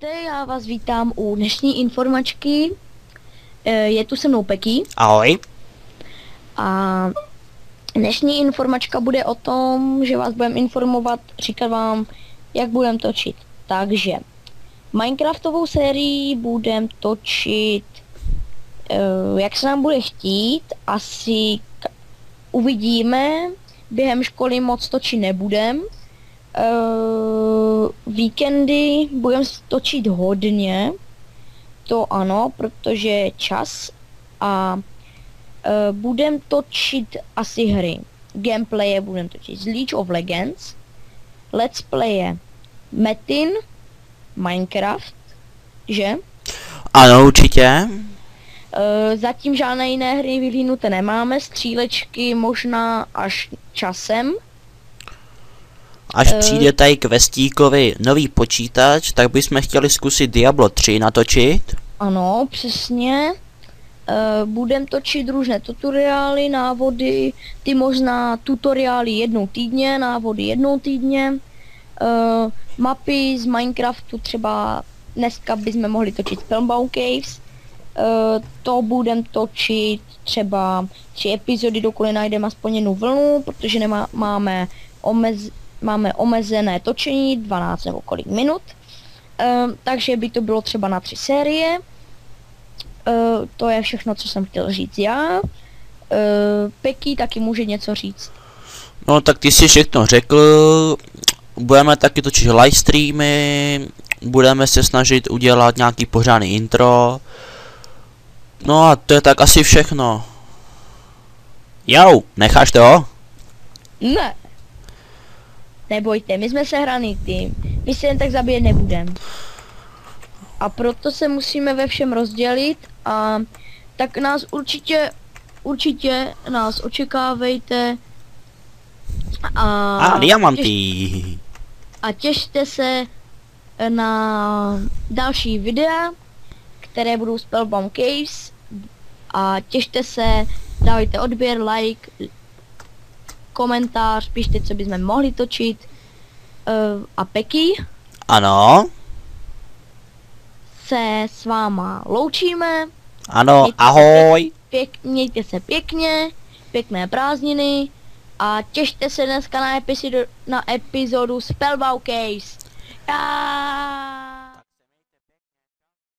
Ahojte, já vás vítám u dnešní informačky. Je tu se mnou Peky. Ahoj. A dnešní informačka bude o tom, že vás budeme informovat, říkat vám, jak budeme točit. Takže Minecraftovou sérii budeme točit, jak se nám bude chtít. Asi uvidíme, během školy moc točit nebudem. Víkendy budeme točit hodně, to ano, protože je čas a budeme točit asi hry. Gameplaye budeme točit z League of Legends, let's playe Metin, Minecraft, že? Ano, určitě. Zatím žádné jiné hry vyvinuté nemáme, střílečky možná až časem. Až přijde tady k Vestíkovi nový počítač, tak bychom chtěli zkusit Diablo 3 natočit. Ano, přesně. Budem točit různé tutoriály, návody, ty možná tutoriály jednou týdně, návody jednou týdně. Mapy z Minecraftu třeba dneska bychom mohli točit Spellbound Caves. To budem točit třeba 3 epizody, dokud najdeme aspoň jednu vlnu, protože máme omezené točení, 12 nebo kolik minut. Takže by to bylo třeba na 3 série. To je všechno, co jsem chtěl říct já. Peky taky může něco říct. No tak ty jsi všechno řekl. Budeme taky točit live streamy. Budeme se snažit udělat nějaký pořádný intro. No a to je tak asi všechno. Jo, necháš to? Ne. Nebojte, my jsme sehraný tým. My se jen tak zabíjet nebudeme. A proto se musíme ve všem rozdělit a tak nás určitě nás očekávejte a diamanty. A těšte se na další videa, které budou Spellbound Caves a těšte se, dávajte odběr, like, komentář, pište, co bychom mohli točit. A Peky? Ano. Se s váma loučíme. Ano, mějte ahoj. Mějte se pěkně, pěkné prázdniny a těšte se dneska na epizodu Spellbound Caves.